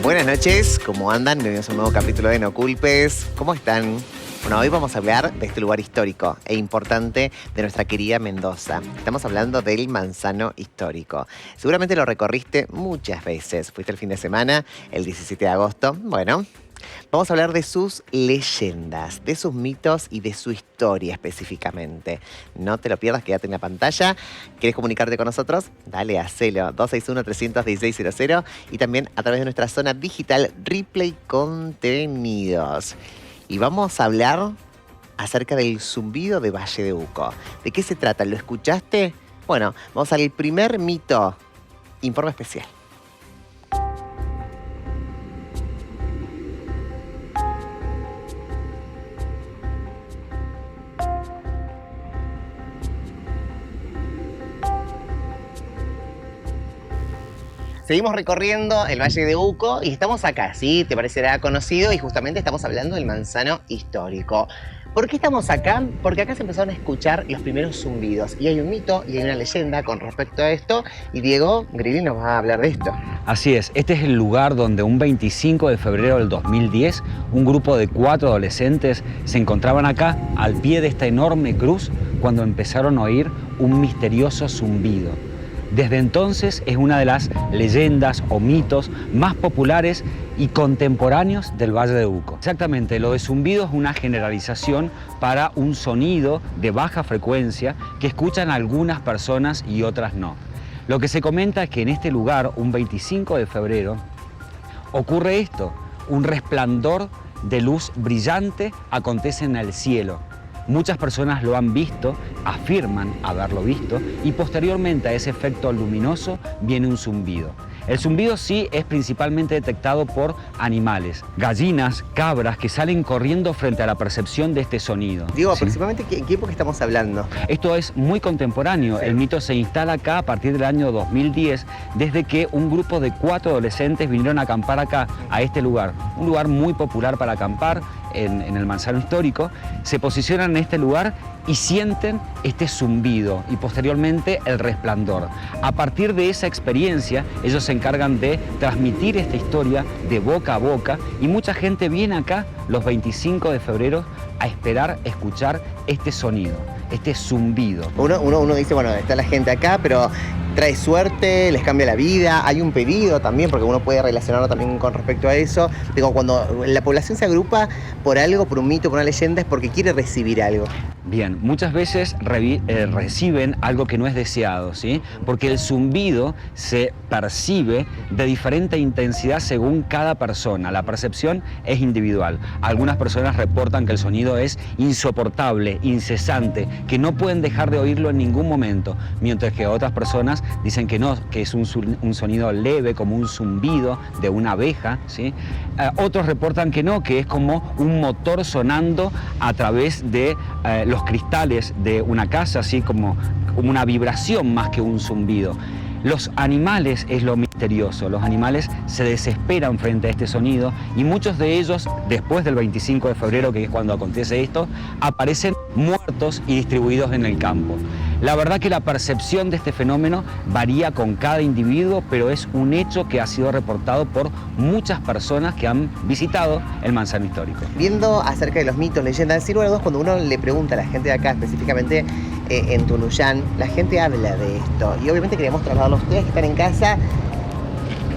Buenas noches, ¿cómo andan? Bienvenidos a un nuevo capítulo de No Culpes. ¿Cómo están? Bueno, hoy vamos a hablar de este lugar histórico e importante de nuestra querida Mendoza. Estamos hablando del Manzano Histórico. Seguramente lo recorriste muchas veces. Fuiste el fin de semana, el 17 de agosto. Bueno, vamos a hablar de sus leyendas, de sus mitos y de su historia específicamente. No te lo pierdas, quédate en la pantalla. ¿Quieres comunicarte con nosotros? Dale, hacelo. 261-300-1600 y también a través de nuestra zona digital Replay Contenidos. Y vamos a hablar acerca del zumbido de Valle de Uco. ¿De qué se trata? ¿Lo escuchaste? Bueno, vamos al primer mito. Informe especial. Seguimos recorriendo el Valle de Uco y estamos acá, ¿sí? Te parecerá conocido y justamente estamos hablando del Manzano Histórico. ¿Por qué estamos acá? Porque acá se empezaron a escuchar los primeros zumbidos. Y hay un mito y hay una leyenda con respecto a esto. Y Diego Grilli nos va a hablar de esto. Así es, este es el lugar donde un 25 de febrero del 2010, un grupo de 4 adolescentes se encontraban acá, al pie de esta enorme cruz, cuando empezaron a oír un misterioso zumbido. Desde entonces es una de las leyendas o mitos más populares y contemporáneos del Valle de Uco. Exactamente, lo de zumbido es una generalización para un sonido de baja frecuencia que escuchan algunas personas y otras no. Lo que se comenta es que en este lugar, un 25 de febrero, ocurre esto: un resplandor de luz brillante acontece en el cielo. Muchas personas lo han visto, afirman haberlo visto, y posteriormente a ese efecto luminoso viene un zumbido. El zumbido sí es principalmente detectado por animales, gallinas, cabras que salen corriendo frente a la percepción de este sonido. Digo, ¿Sí? aproximadamente, ¿en qué época estamos hablando? Esto es muy contemporáneo. El mito se instala acá a partir del año 2010, desde que un grupo de 4 adolescentes vinieron a acampar acá, a este lugar. Un lugar muy popular para acampar en el Manzano Histórico. Se posicionan en este lugar y sienten este zumbido y posteriormente el resplandor. A partir de esa experiencia, ellos se encargan de transmitir esta historia de boca a boca y mucha gente viene acá los 25 de febrero a esperar escuchar este sonido, este zumbido. Uno dice, bueno, está la gente acá, pero trae suerte, les cambia la vida, hay un pedido también, porque uno puede relacionarlo también con respecto a eso. Digo, cuando la población se agrupa por algo, por un mito, por una leyenda, es porque quiere recibir algo. Bien, muchas veces reciben algo que no es deseado, ¿sí? Porque el zumbido se percibe de diferente intensidad según cada persona. La percepción es individual. Algunas personas reportan que el sonido es insoportable, incesante, que no pueden dejar de oírlo en ningún momento, mientras que otras personas dicen que no, que es un sonido leve, como un zumbido de una abeja, ¿sí? Otros reportan que no, que es como un motor sonando a través de los cristales de una casa, así como una vibración más que un zumbido. Los animales es lo misterioso. Los animales se desesperan frente a este sonido y muchos de ellos, después del 25 de febrero, que es cuando acontece esto, aparecen muertos y distribuidos en el campo. La verdad que la percepción de este fenómeno varía con cada individuo, pero es un hecho que ha sido reportado por muchas personas que han visitado el Manzano Histórico. Viendo acerca de los mitos, leyendas, sin lugar a dudas, cuando uno le pregunta a la gente de acá, específicamente en Tunuyán, la gente habla de esto. Y obviamente queríamos trasladarlo a ustedes que están en casa.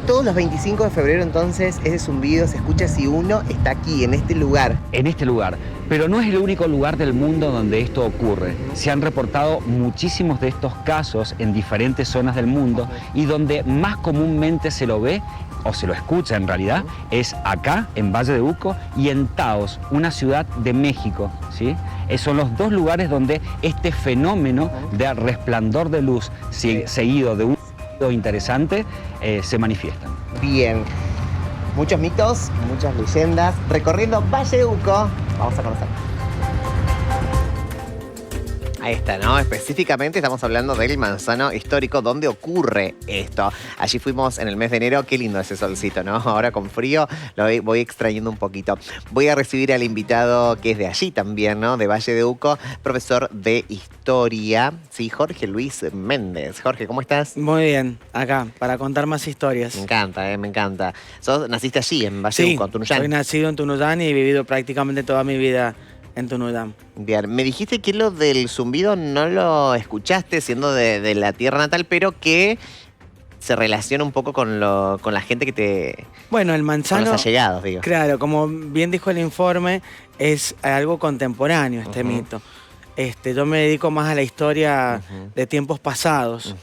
Todos los 25 de febrero, entonces, ese zumbido se escucha si uno está aquí, en este lugar. En este lugar. Pero no es el único lugar del mundo donde esto ocurre. Se han reportado muchísimos de estos casos en diferentes zonas del mundo y donde más comúnmente se lo ve o se lo escucha en realidad es acá, en Valle de Uco, y en Taos, una ciudad de México, ¿sí? Son los dos lugares donde este fenómeno de resplandor de luz seguido de un sonido interesante se manifiestan. Bien, muchos mitos, muchas leyendas, recorriendo Valle de Uco, vamos a conocer. Ahí está, ¿no? Específicamente estamos hablando del Manzano Histórico, donde ocurre esto. Allí fuimos en el mes de enero. Qué lindo ese solcito, ¿no? Ahora con frío lo voy extrayendo un poquito. Voy a recibir al invitado que es de allí también, ¿no? De Valle de Uco, profesor de Historia, sí, Jorge Luis Méndez. Jorge, ¿cómo estás? Muy bien, acá, para contar más historias. Me encanta, me encanta. Naciste allí, en Valle de Uco, en Tunuyán. Soy nacido en Tunuyán y he vivido prácticamente toda mi vida en Tunuyán. Bien, me dijiste que lo del zumbido no lo escuchaste siendo de la tierra natal, pero que se relaciona un poco con la gente que te... Bueno, el manzano... Con los allegados, digo. Claro, como bien dijo el informe, es algo contemporáneo este mito. Yo me dedico más a la historia de tiempos pasados.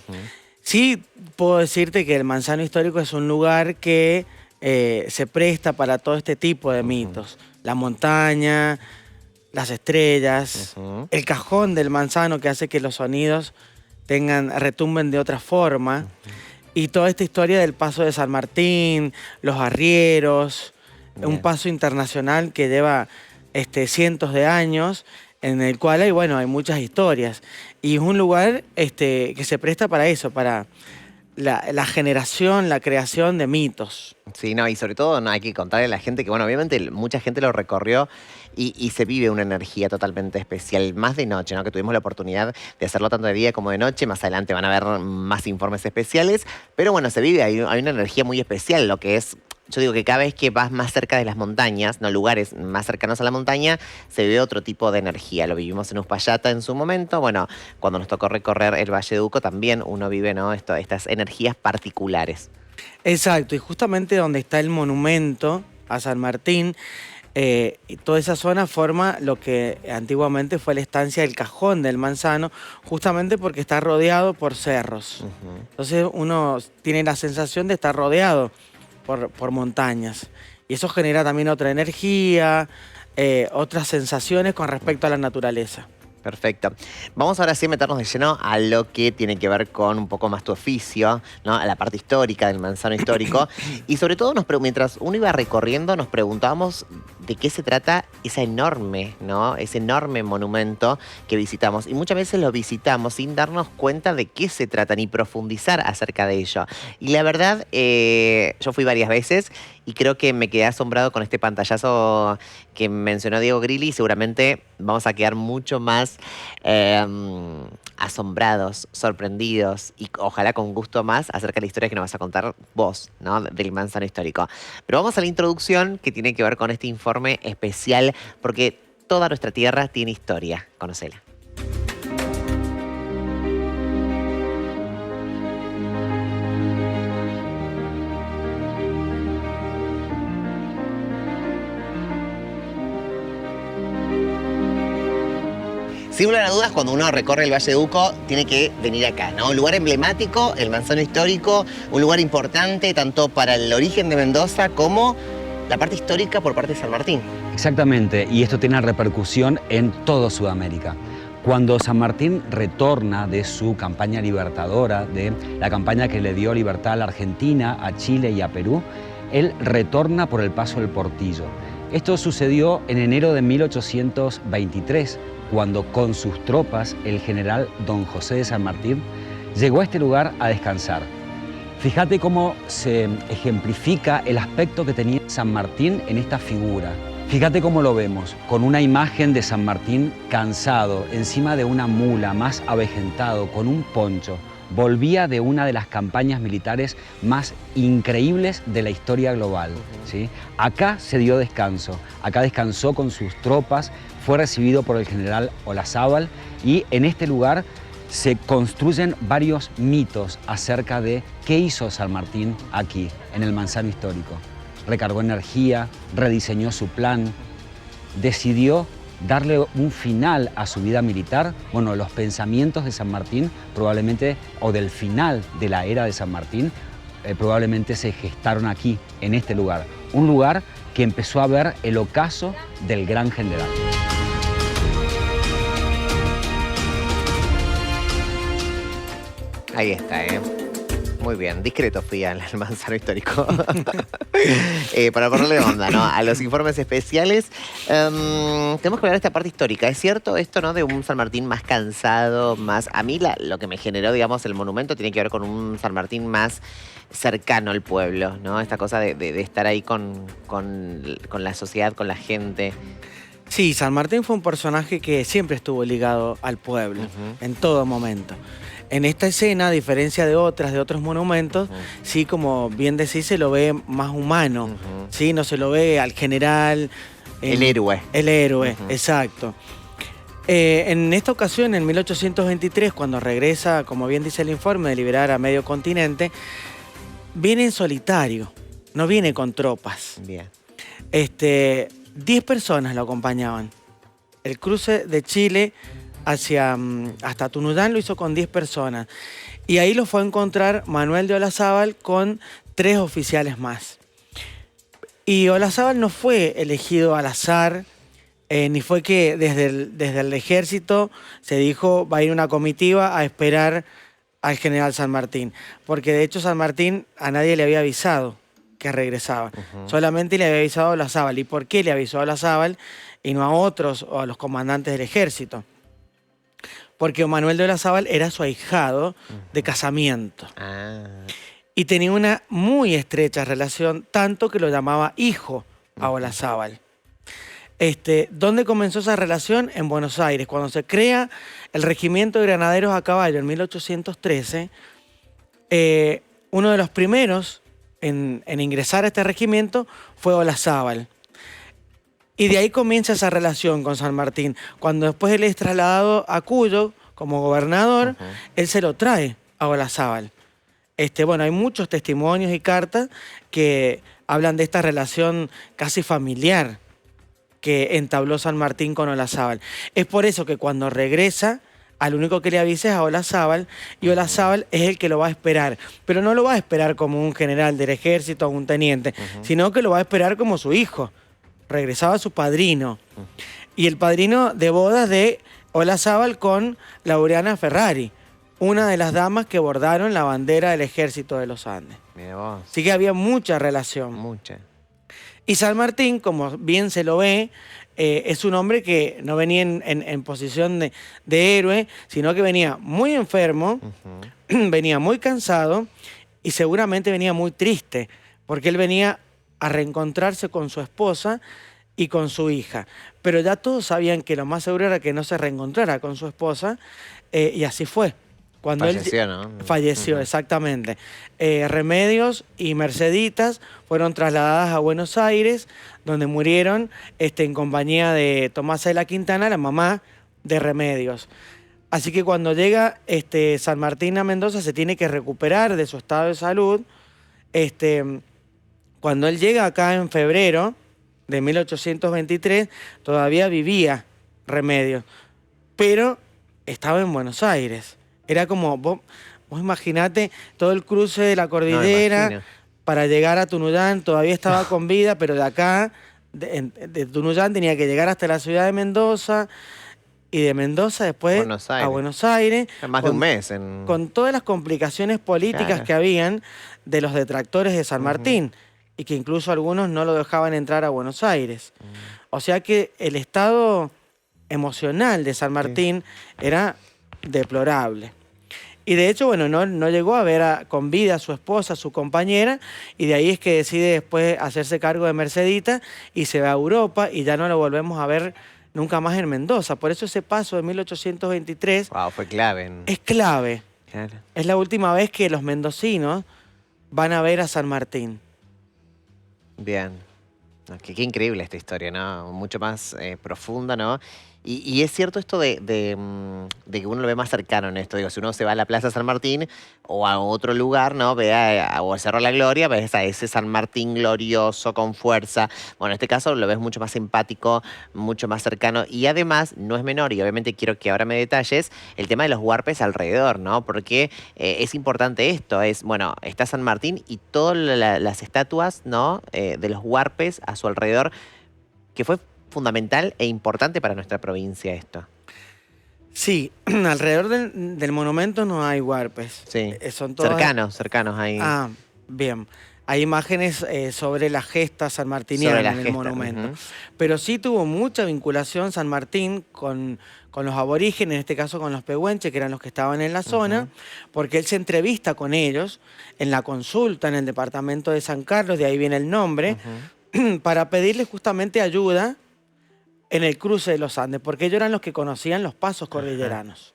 Sí puedo decirte que el Manzano Histórico es un lugar que se presta para todo este tipo de mitos. La montaña, las estrellas, el cajón del manzano que hace que los sonidos retumben de otra forma. Y toda esta historia del paso de San Martín, los arrieros, un paso internacional que lleva cientos de años, en el cual hay muchas historias. Y es un lugar que se presta para eso, para la generación, la creación de mitos. Sí, no, y sobre todo no hay que contarle a la gente que, bueno, obviamente mucha gente lo recorrió y se vive una energía totalmente especial, más de noche, ¿no? Que tuvimos la oportunidad de hacerlo tanto de día como de noche. Más adelante van a ver más informes especiales, pero bueno, se vive, hay una energía muy especial, lo que es... Yo digo que cada vez que vas más cerca de las montañas, no lugares más cercanos a la montaña, se ve otro tipo de energía. Lo vivimos en Uspallata en su momento. Bueno, cuando nos tocó recorrer el Valle de Uco también uno vive, ¿no? Estas energías particulares. Exacto, y justamente donde está el monumento a San Martín, toda esa zona forma lo que antiguamente fue la estancia del Cajón del Manzano, justamente porque está rodeado por cerros. Entonces uno tiene la sensación de estar rodeado por montañas. Y eso genera también otra energía, otras sensaciones con respecto a la naturaleza. Perfecto. Vamos ahora sí a meternos de lleno a lo que tiene que ver con un poco más tu oficio, ¿no? A la parte histórica del Manzano Histórico. Y sobre todo, mientras uno iba recorriendo, nos preguntábamos de qué se trata esa enorme, ¿no? Ese enorme monumento que visitamos. Y muchas veces lo visitamos sin darnos cuenta de qué se trata ni profundizar acerca de ello. Y la verdad, yo fui varias veces y creo que me quedé asombrado con este pantallazo que mencionó Diego Grilli. Seguramente vamos a quedar mucho más asombrados, sorprendidos y ojalá con gusto más acerca de la historia que nos vas a contar vos, ¿no? Del Manzano Histórico. Pero vamos a la introducción que tiene que ver con este informe especial porque toda nuestra tierra tiene historia. Conocela. Sin lugar a dudas, cuando uno recorre el Valle de Uco, tiene que venir acá, ¿no? Un lugar emblemático, el Manzano Histórico, un lugar importante tanto para el origen de Mendoza como la parte histórica por parte de San Martín. Exactamente, y esto tiene repercusión en toda Sudamérica. Cuando San Martín retorna de su campaña libertadora, de la campaña que le dio libertad a la Argentina, a Chile y a Perú, él retorna por el Paso del Portillo. Esto sucedió en enero de 1823, cuando con sus tropas el general Don José de San Martín llegó a este lugar a descansar. Fíjate cómo se ejemplifica el aspecto que tenía San Martín en esta figura. Fíjate cómo lo vemos, con una imagen de San Martín cansado, encima de una mula, más avejentado, con un poncho. Volvía de una de las campañas militares más increíbles de la historia global, ¿sí? Acá se dio descanso, acá descansó con sus tropas, fue recibido por el general Olazábal y en este lugar se construyen varios mitos acerca de qué hizo San Martín aquí, en el Manzano Histórico. Recargó energía, rediseñó su plan, decidió darle un final a su vida militar. Bueno, los pensamientos de San Martín probablemente, o del final de la era de San Martín, probablemente se gestaron aquí, en este lugar. Un lugar que empezó a ver el ocaso del gran general. Ahí está, Muy bien, discreto fui al Manzano Histórico. Para ponerle onda, ¿no? A los informes especiales. Tenemos que hablar de esta parte histórica. ¿Es cierto esto, no? De un San Martín más cansado, más... A mí lo que me generó, digamos, el monumento tiene que ver con un San Martín más cercano al pueblo, ¿no? Esta cosa de estar ahí con la sociedad, con la gente. Sí, San Martín fue un personaje que siempre estuvo ligado al pueblo, en todo momento. En esta escena, a diferencia de otros monumentos, sí, como bien decís, se lo ve más humano, ¿sí? No se lo ve al general... El héroe. El héroe, exacto. En esta ocasión, en 1823, cuando regresa, como bien dice el informe, de liberar a medio continente, viene en solitario, no viene con tropas. Bien. 10 personas lo acompañaban. El cruce de Chile hasta Tunuyán lo hizo con 10 personas. Y ahí lo fue a encontrar Manuel de Olazábal con 3 oficiales más. Y Olazábal no fue elegido al azar, ni fue que desde el ejército se dijo va a ir una comitiva a esperar al general San Martín. Porque de hecho San Martín a nadie le había avisado que regresaba. Solamente le había avisado a Olazábal. ¿Y por qué le avisó a Olazábal y no a otros o a los comandantes del ejército? Porque Manuel de Olazábal era su ahijado de casamiento. Y tenía una muy estrecha relación, tanto que lo llamaba hijo a Olazábal. ¿Dónde comenzó esa relación? En Buenos Aires. Cuando se crea el Regimiento de Granaderos a Caballo en 1813, uno de los primeros en ingresar a este regimiento fue Olazábal. Y de ahí comienza esa relación con San Martín. Cuando después él es trasladado a Cuyo como gobernador, él se lo trae a Olazábal. Bueno, hay muchos testimonios y cartas que hablan de esta relación casi familiar que entabló San Martín con Olazábal. Es por eso que cuando regresa, al único que le avisa es a Olazábal, y Olazábal es el que lo va a esperar. Pero no lo va a esperar como un general del ejército o un teniente, sino que lo va a esperar como su hijo. Regresaba su padrino. Y el padrino de bodas de Olazábal con Laureana Ferrari, una de las damas que bordaron la bandera del ejército de los Andes. Mira vos. Así que había mucha relación. Mucha. Y San Martín, como bien se lo ve, es un hombre que no venía en posición de héroe, sino que venía muy enfermo, venía muy cansado y seguramente venía muy triste, porque él venía a reencontrarse con su esposa y con su hija. Pero ya todos sabían que lo más seguro era que no se reencontrara con su esposa, y así fue. Cuando falleció, él ¿no? Falleció, exactamente. Remedios y Merceditas fueron trasladadas a Buenos Aires, donde murieron en compañía de Tomasa de la Quintana, la mamá de Remedios. Así que cuando llega San Martín a Mendoza se tiene que recuperar de su estado de salud. Cuando él llega acá en febrero de 1823, todavía vivía Remedios, pero estaba en Buenos Aires. Era como, vos imaginate todo el cruce de la cordillera para llegar a Tunuyán, todavía estaba con vida, pero de acá, de Tunuyán tenía que llegar hasta la ciudad de Mendoza, y de Mendoza después a Buenos Aires. Más de un mes. Con todas las complicaciones políticas que habían de los detractores de San Martín, y que incluso algunos no lo dejaban entrar a Buenos Aires. O sea que el estado emocional de San Martín era deplorable. Y de hecho, bueno, no llegó a ver con vida a su esposa, a su compañera, y de ahí es que decide después hacerse cargo de Mercedita y se va a Europa, y ya no lo volvemos a ver nunca más en Mendoza. Por eso ese paso de 1823 fue clave. Es clave. Claro. Es la última vez que los mendocinos van a ver a San Martín. Bien. No, qué increíble esta historia, ¿no? Mucho más profunda, ¿no? Y es cierto esto de que uno lo ve más cercano en esto. Digo, si uno se va a la Plaza San Martín o a otro lugar, ¿no? Ve o al Cerro de la Gloria, ves a ese San Martín glorioso, con fuerza. Bueno, en este caso lo ves mucho más empático, mucho más cercano. Y además, no es menor, y obviamente quiero que ahora me detalles, el tema de los huarpes alrededor, ¿no? Porque es importante esto. Bueno, está San Martín y todas las estatuas, ¿no? De los huarpes a su alrededor, que fue fundamental e importante para nuestra provincia esto. Sí, alrededor del monumento no hay huarpes. Sí. Son todas... Cercanos ahí. Ah, bien. Hay imágenes sobre la gesta sanmartiniana Sobre la en el gesta, monumento. ujú. Pero sí tuvo mucha vinculación San Martín con los aborígenes, en este caso con los pehuenches, que eran los que estaban en la zona, porque él se entrevista con ellos en la consulta en el departamento de San Carlos, de ahí viene el nombre, para pedirles justamente ayuda en el cruce de los Andes, porque ellos eran los que conocían los pasos cordilleranos.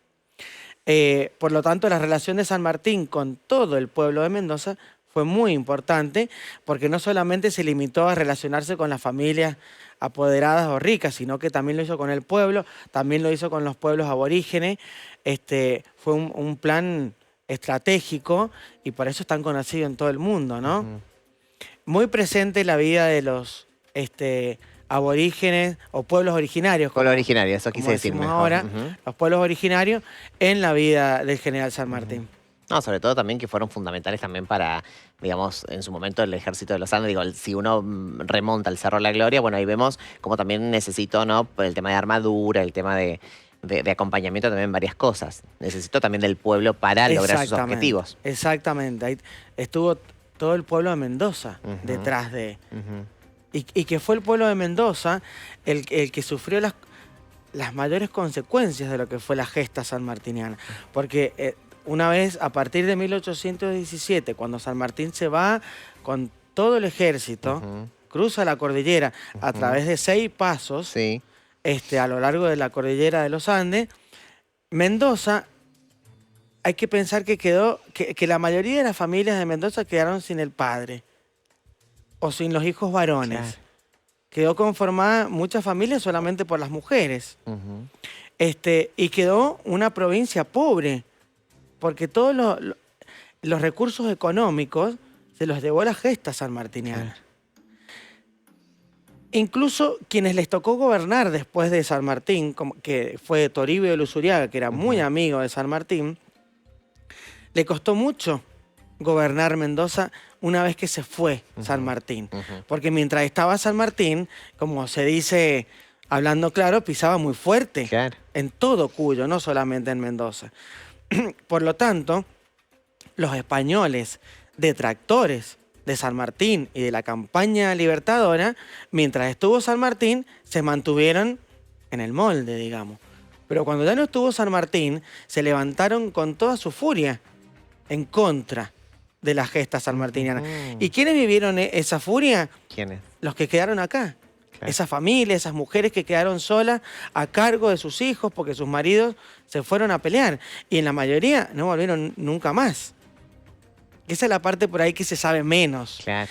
Por lo tanto, la relación de San Martín con todo el pueblo de Mendoza fue muy importante, porque no solamente se limitó a relacionarse con las familias apoderadas o ricas, sino que también lo hizo con el pueblo, también lo hizo con los pueblos aborígenes. Fue un plan estratégico y por eso es tan conocido en todo el mundo, ¿no? Muy presente en la vida de los aborígenes o pueblos originarios. Pueblo originario, eso quise como decir decimos mejor. ahora, los pueblos originarios en la vida del general San Martín. No, sobre todo también que fueron fundamentales también para, digamos, en su momento el ejército de los Andes. Digo, si uno remonta al Cerro de la Gloria, bueno, ahí vemos cómo también necesitó, ¿no? El tema de armadura, el tema de acompañamiento también en varias cosas. Necesitó también del pueblo para lograr sus objetivos. Exactamente. Ahí estuvo todo el pueblo de Mendoza detrás de... Y que fue el pueblo de Mendoza el que sufrió las mayores consecuencias de lo que fue la gesta sanmartiniana. Porque una vez, a partir de 1817, cuando San Martín se va con todo el ejército, cruza la cordillera a través de 6 pasos, Sí. a lo largo de la cordillera de los Andes, Mendoza, hay que pensar que la mayoría de las familias de Mendoza quedaron sin el padre o sin los hijos varones. Claro. Quedó conformada muchas familias solamente por las mujeres. Y quedó una provincia pobre, porque todos los recursos económicos se los llevó la gesta sanmartiniana. Incluso quienes les tocó gobernar después de San Martín, que fue Toribio de Luzuriaga, que era muy amigo de San Martín, le costó mucho gobernar Mendoza una vez que se fue San Martín. Porque mientras estaba San Martín, como se dice, hablando claro, pisaba muy fuerte en todo Cuyo, no solamente en Mendoza. Por lo tanto, los españoles detractores de San Martín y de la campaña libertadora, mientras estuvo San Martín, se mantuvieron en el molde, digamos. Pero cuando ya no estuvo San Martín, se levantaron con toda su furia en contra de la gesta sanmartiniana. ¿Y quiénes vivieron esa furia? ¿Quiénes? Los que quedaron acá. Claro. Esas familias, esas mujeres que quedaron solas a cargo de sus hijos porque sus maridos se fueron a pelear. Y en la mayoría no volvieron nunca más. Esa es la parte por ahí que se sabe menos. Claro.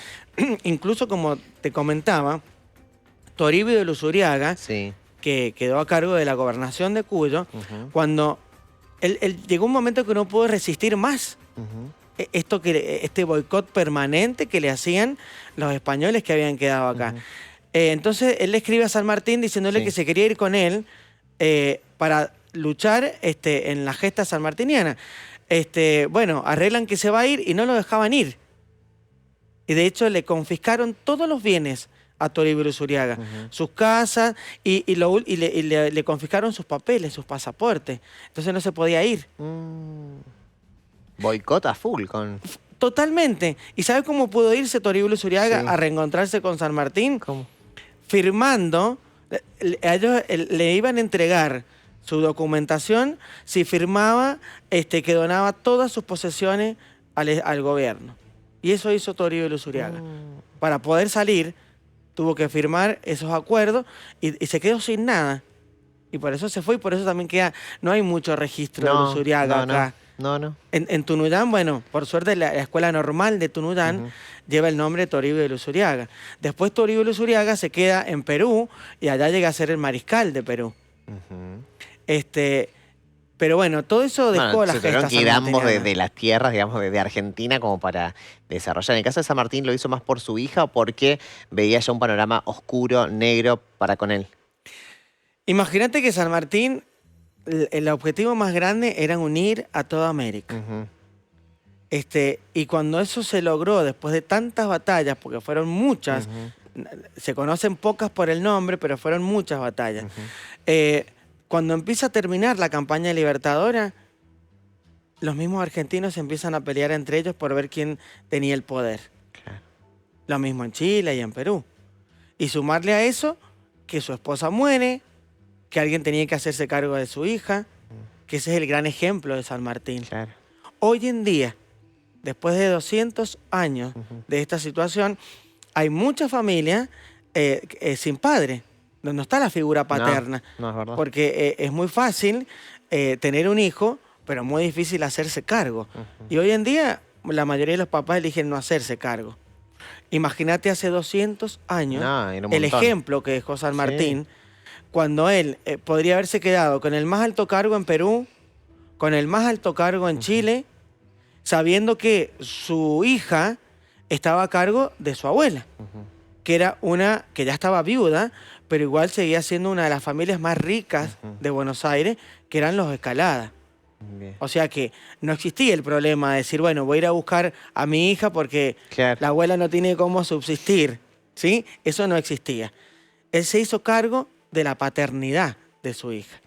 Incluso, como te comentaba, Toribio de Luzuriaga, Sí. que quedó a cargo de la gobernación de Cuyo, cuando él llegó un momento que no pudo resistir más este boicot permanente que le hacían los españoles que habían quedado acá. Entonces él le escribe a San Martín diciéndole que se quería ir con él para luchar en la gesta sanmartiniana. Bueno, arreglan que se va a ir y no lo dejaban ir. Y de hecho le confiscaron todos los bienes a Toribio Luzuriaga, sus casas y le confiscaron sus papeles, sus pasaportes. Entonces no se podía ir. Boicot a full con... Totalmente. ¿Y sabes cómo pudo irse Toribio Luzuriaga Sí. a reencontrarse con San Martín? ¿Cómo? Firmando, a ellos le iban a entregar su documentación si firmaba que donaba todas sus posesiones al gobierno. Y eso hizo Toribio Luzuriaga. Para poder salir, tuvo que firmar esos acuerdos y se quedó sin nada. Y por eso se fue y por eso también no hay mucho registro de Luzuriaga acá. No. En Tunuyán, bueno, por suerte la escuela normal de Tunuyán lleva el nombre de Toribio de Luzuriaga. Después Toribio de Luzuriaga se queda en Perú y allá llega a ser el mariscal de Perú. Pero bueno, todo eso dejó la se tuvieron gesta que ir ambos sanmartiniana. de las tierras, digamos, de Argentina como para desarrollar. En el caso de San Martín, ¿lo hizo más por su hija o porque veía ya un panorama oscuro, negro para con él? Imagínate que San Martín, el objetivo más grande era unir a toda América. Y cuando eso se logró, después de tantas batallas, porque fueron muchas, se conocen pocas por el nombre, pero fueron muchas batallas. Cuando empieza a terminar la campaña libertadora, los mismos argentinos empiezan a pelear entre ellos por ver quién tenía el poder. Claro. Lo mismo en Chile y en Perú. Y sumarle a eso que su esposa muere, que alguien tenía que hacerse cargo de su hija, que ese es el gran ejemplo de San Martín. Claro. Hoy en día, después de 200 años de esta situación, hay muchas familias sin padre, donde no está la figura paterna. No, es verdad. Porque es muy fácil tener un hijo, pero muy difícil hacerse cargo. Y hoy en día, la mayoría de los papás eligen no hacerse cargo. Imagínate hace 200 años No, era un el montón. ejemplo que dejó San Martín, cuando él podría haberse quedado con el más alto cargo en Perú, con el más alto cargo en Chile, sabiendo que su hija estaba a cargo de su abuela, que era una que ya estaba viuda, pero igual seguía siendo una de las familias más ricas de Buenos Aires, que eran los Escalada. Bien. O sea que no existía el problema de decir, bueno, voy a ir a buscar a mi hija porque Claro. la abuela no tiene cómo subsistir, ¿sí? Eso no existía. Él se hizo cargo de la paternidad de su hija.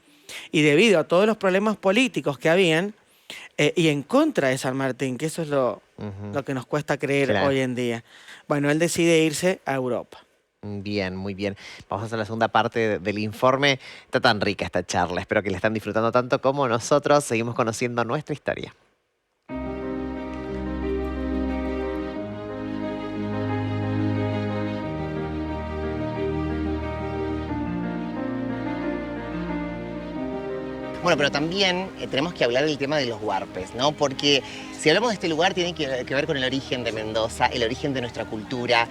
Y debido a todos los problemas políticos que habían, y en contra de San Martín, que eso es lo que nos cuesta creer Claro. hoy en día, bueno, él decide irse a Europa. Bien, muy bien. Vamos a hacer la segunda parte del informe. Está tan rica esta charla. Espero que la están disfrutando tanto como nosotros. Seguimos conociendo nuestra historia. Bueno, pero también tenemos que hablar del tema de los huarpes, ¿no? Porque si hablamos de este lugar tiene que ver con el origen de Mendoza, el origen de nuestra cultura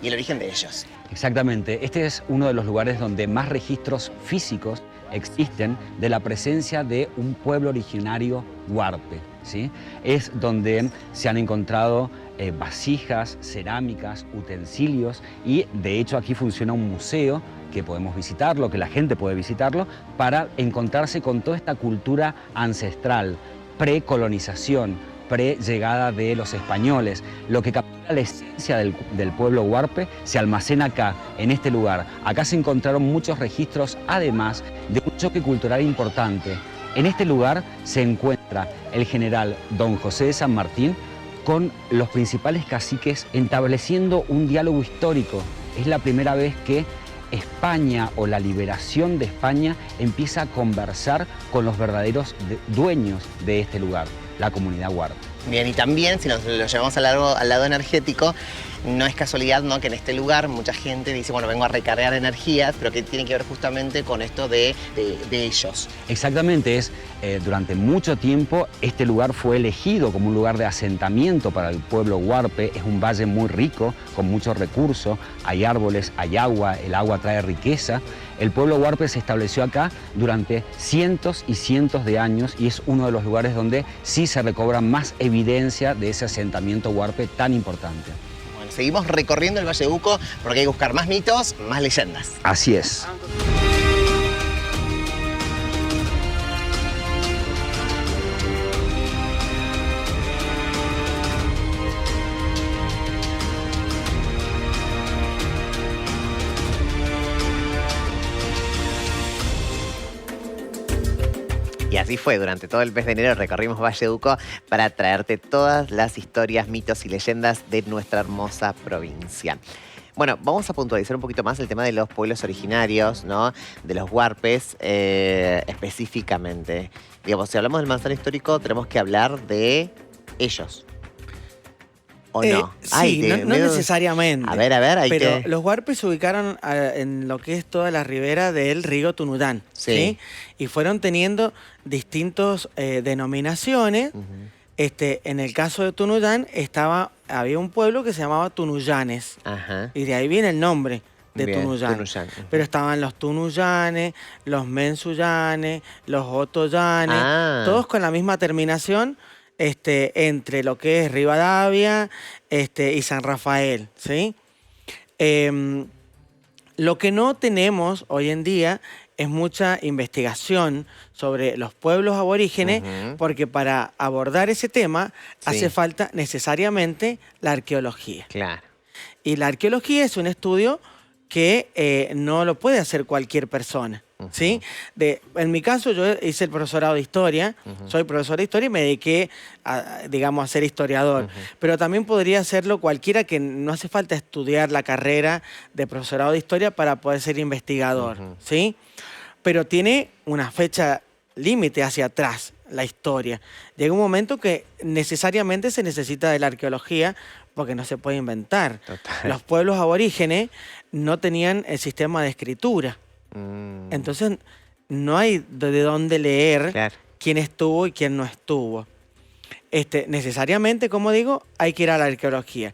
y el origen de ellos. Exactamente. Este es uno de los lugares donde más registros físicos existen de la presencia de un pueblo originario huarpe, ¿sí? Es donde se han encontrado vasijas, cerámicas, utensilios y de hecho aquí funciona un museo que podemos visitarlo, que la gente puede visitarlo, para encontrarse con toda esta cultura ancestral, precolonización, pre-llegada de los españoles. Lo que captura la esencia del pueblo huarpe se almacena acá, en este lugar. Acá se encontraron muchos registros, además de un choque cultural importante. En este lugar se encuentra el general don José de San Martín con los principales caciques estableciendo un diálogo histórico. Es la primera vez que España o la liberación de España empieza a conversar con los verdaderos dueños de este lugar, la comunidad huarpe. Bien, y también, si nos lo llevamos al lado energético, no es casualidad, ¿no?, que en este lugar mucha gente dice, bueno, vengo a recargar energías, pero que tiene que ver justamente con esto de ellos. Exactamente, durante mucho tiempo este lugar fue elegido como un lugar de asentamiento para el pueblo huarpe. Es un valle muy rico, con muchos recursos, hay árboles, hay agua, el agua trae riqueza. El pueblo huarpe se estableció acá durante cientos y cientos de años y es uno de los lugares donde sí se recobra más evidencia de ese asentamiento huarpe tan importante. Bueno, seguimos recorriendo el Valle de Uco porque hay que buscar más mitos, más leyendas. Así es. Y así fue, durante todo el mes de enero recorrimos Valle de Uco para traerte todas las historias, mitos y leyendas de nuestra hermosa provincia. Bueno, vamos a puntualizar un poquito más el tema de los pueblos originarios, ¿no? De los huarpes específicamente. Digamos, si hablamos del manzano histórico, tenemos que hablar de ellos. ¿O no? Sí, no necesariamente. A ver, hay pero que... los huarpes se ubicaron en lo que es toda la ribera del río Tunuyán, ¿sí? Y fueron teniendo distintas denominaciones. En el caso de Tunuyán había un pueblo que se llamaba Tunuyanes. Ajá. Y de ahí viene el nombre de Bien, Tunuyán. Pero estaban los Tunuyanes, los Mensuyanes, los Otoyanes, todos con la misma terminación. Entre lo que es Rivadavia y San Rafael, ¿sí? Lo que no tenemos hoy en día es mucha investigación sobre los pueblos aborígenes, porque para abordar ese tema hace falta necesariamente la arqueología. Claro. Y la arqueología es un estudio que no lo puede hacer cualquier persona. ¿sí? En mi caso, yo hice el profesorado de historia, soy profesor de historia y me dediqué, digamos, a ser historiador. Pero también podría hacerlo cualquiera que no hace falta estudiar la carrera de profesorado de historia para poder ser investigador, ¿sí? Pero tiene una fecha límite hacia atrás, la historia. Llega un momento que necesariamente se necesita de la arqueología porque no se puede inventar. Total. Los pueblos aborígenes no tenían el sistema de escritura. Entonces, no hay de dónde leer Claro. quién estuvo y quién no estuvo. Necesariamente, como digo, hay que ir a la arqueología.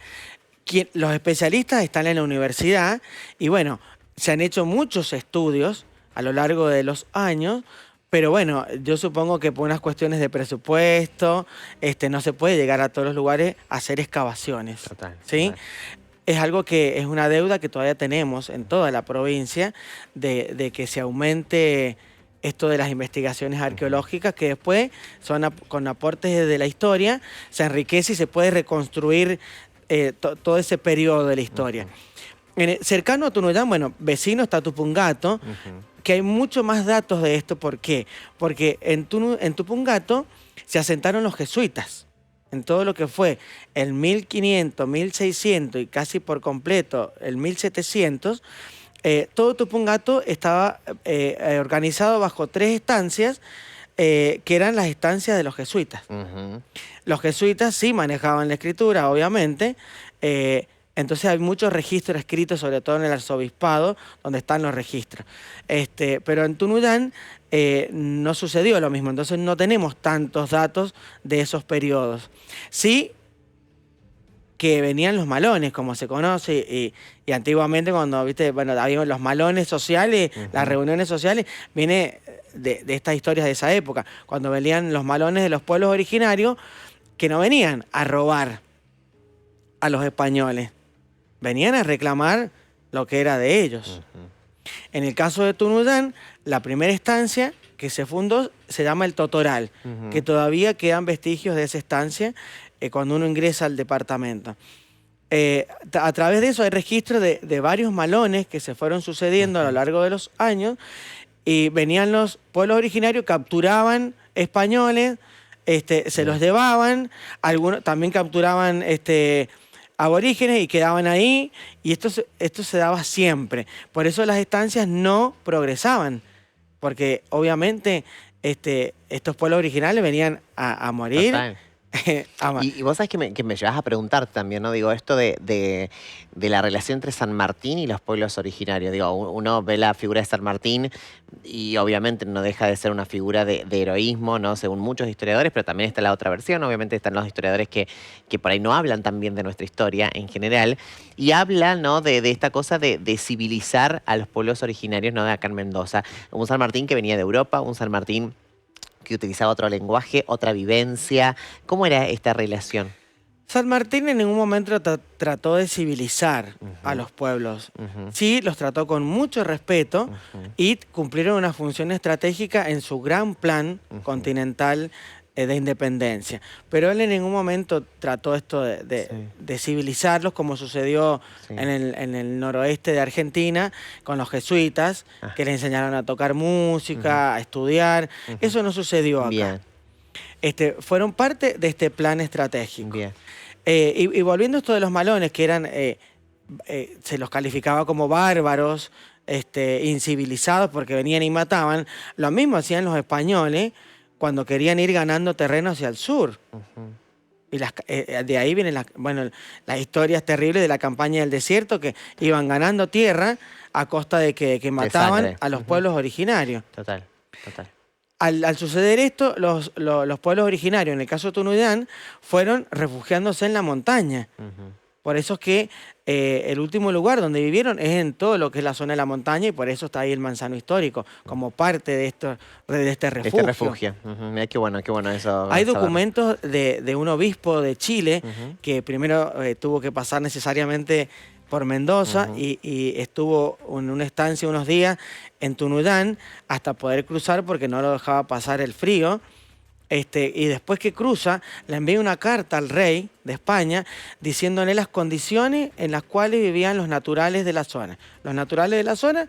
Los especialistas están en la universidad y, bueno, se han hecho muchos estudios a lo largo de los años, pero bueno, yo supongo que por unas cuestiones de presupuesto, no se puede llegar a todos los lugares a hacer excavaciones. Total, ¿Sí? total. Es algo que es una deuda que todavía tenemos en toda la provincia de que se aumente esto de las investigaciones arqueológicas, que después son con aportes de la historia, se enriquece y se puede reconstruir todo ese periodo de la historia. Cercano a Tunuyán, bueno, vecino está Tupungato, que hay mucho más datos de esto. ¿Por qué? Porque en Tupungato se asentaron los jesuitas. En todo lo que fue el 1500, 1600 y casi por completo el 1700, todo Tupungato estaba organizado bajo 3 estancias, que eran las estancias de los jesuitas. Los jesuitas sí manejaban la escritura, obviamente. Entonces hay muchos registros escritos, sobre todo en el arzobispado, donde están los registros. Pero en Tunuyán no sucedió lo mismo, entonces no tenemos tantos datos de esos periodos. Sí que venían los malones, como se conoce, y antiguamente cuando, viste, bueno, había los malones sociales, las reuniones sociales, viene de estas historias de esa época, cuando venían los malones de los pueblos originarios, que no venían a robar a los españoles, venían a reclamar lo que era de ellos. En el caso de Tunuyán, la primera estancia que se fundó se llama el Totoral, que todavía quedan vestigios de esa estancia cuando uno ingresa al departamento. A través de eso hay registros de varios malones que se fueron sucediendo a lo largo de los años, y venían los pueblos originarios, capturaban españoles, se los llevaban, algunos también capturaban aborígenes y quedaban ahí, y esto se daba siempre. Por eso las estancias no progresaban, porque obviamente estos pueblos originales venían a morir. Total. Y vos sabés que me llevas a preguntar también, ¿no? Digo, esto de la relación entre San Martín y los pueblos originarios. Digo, uno ve la figura de San Martín y obviamente no deja de ser una figura de heroísmo, ¿no? Según muchos historiadores, pero también está la otra versión. Obviamente están los historiadores que por ahí no hablan tan bien de nuestra historia en general. Y hablan, ¿no? de esta cosa de civilizar a los pueblos originarios, ¿no? De acá en Mendoza. Un San Martín que venía de Europa, un San Martín que utilizaba otro lenguaje, otra vivencia. ¿Cómo era esta relación? San Martín en ningún momento trató de civilizar a los pueblos. Sí, los trató con mucho respeto y cumplieron una función estratégica en su gran plan continental de independencia. Pero él en ningún momento trató esto de civilizarlos, como sucedió en el noroeste de Argentina con los jesuitas, que les enseñaron a tocar música, a estudiar. Eso no sucedió acá. Bien. Fueron parte de este plan estratégico. Bien. Y volviendo a esto de los malones, que eran se los calificaba como bárbaros, incivilizados, porque venían y mataban, lo mismo hacían los españoles cuando querían ir ganando terreno hacia el sur. Y de ahí vienen las historias terribles de la campaña del desierto, que iban ganando tierra a costa de que mataban a los pueblos originarios. Total, total. Al suceder esto, los pueblos originarios, en el caso de Tunuyán, fueron refugiándose en la montaña. Por eso es que el último lugar donde vivieron es en todo lo que es la zona de la montaña, y por eso está ahí el Manzano Histórico, como parte de este refugio. Este refugio. Mira qué bueno eso. Hay documentos de un obispo de Chile que primero tuvo que pasar necesariamente por Mendoza y estuvo en una estancia unos días en Tunuyán hasta poder cruzar, porque no lo dejaba pasar el frío. Y después que cruza, le envía una carta al rey de España diciéndole las condiciones en las cuales vivían los naturales de la zona. Los naturales de la zona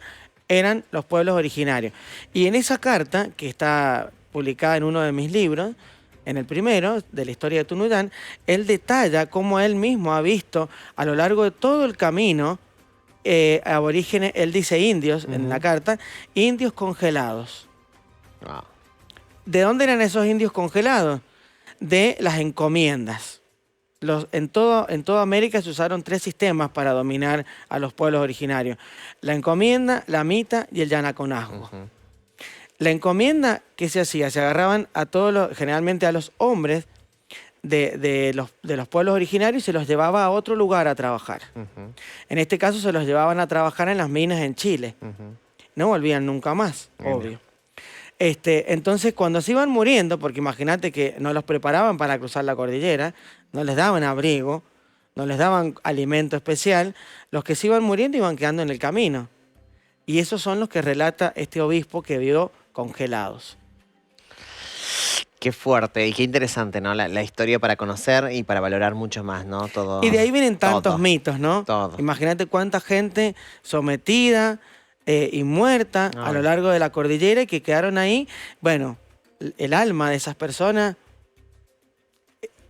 eran los pueblos originarios. Y en esa carta, que está publicada en uno de mis libros, en el primero, de la historia de Tunuyán, él detalla cómo él mismo ha visto a lo largo de todo el camino aborígenes, él dice indios en la carta, indios congelados. Wow. ¿De dónde eran esos indios congelados? De las encomiendas. En toda América se usaron 3 sistemas para dominar a los pueblos originarios. La encomienda, la mita y el yanaconazgo. La encomienda, ¿qué se hacía? Se agarraban a generalmente a los hombres de los pueblos originarios y se los llevaba a otro lugar a trabajar. En este caso se los llevaban a trabajar en las minas en Chile. No volvían nunca más, obvio. Entonces, cuando se iban muriendo, porque imagínate que no los preparaban para cruzar la cordillera, no les daban abrigo, no les daban alimento especial, los que se iban muriendo iban quedando en el camino. Y esos son los que relata este obispo que vio congelados. Qué fuerte y qué interesante, ¿no? La historia para conocer y para valorar mucho más, ¿no? Todo. Y de ahí vienen tantos mitos, ¿no? Todo. Imagínate cuánta gente sometida y muerta a lo largo de la cordillera y que quedaron ahí. Bueno, el alma de esas personas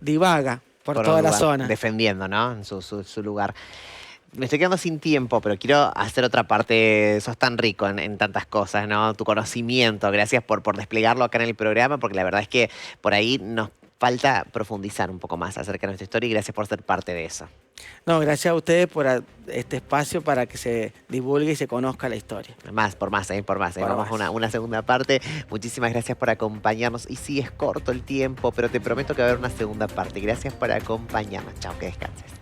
divaga por toda la zona. Defendiendo, ¿no? En su lugar. Me estoy quedando sin tiempo, pero quiero hacer otra parte. Sos tan rico en tantas cosas, ¿no? Tu conocimiento. Gracias por desplegarlo acá en el programa, porque la verdad es que por ahí nos falta profundizar un poco más acerca de nuestra historia y gracias por ser parte de eso. No, gracias a ustedes por este espacio para que se divulgue y se conozca la historia. Por más. Vamos a una segunda parte. Muchísimas gracias por acompañarnos. Y sí, es corto el tiempo, pero te prometo que va a haber una segunda parte. Gracias por acompañarnos. Chao, que descanses.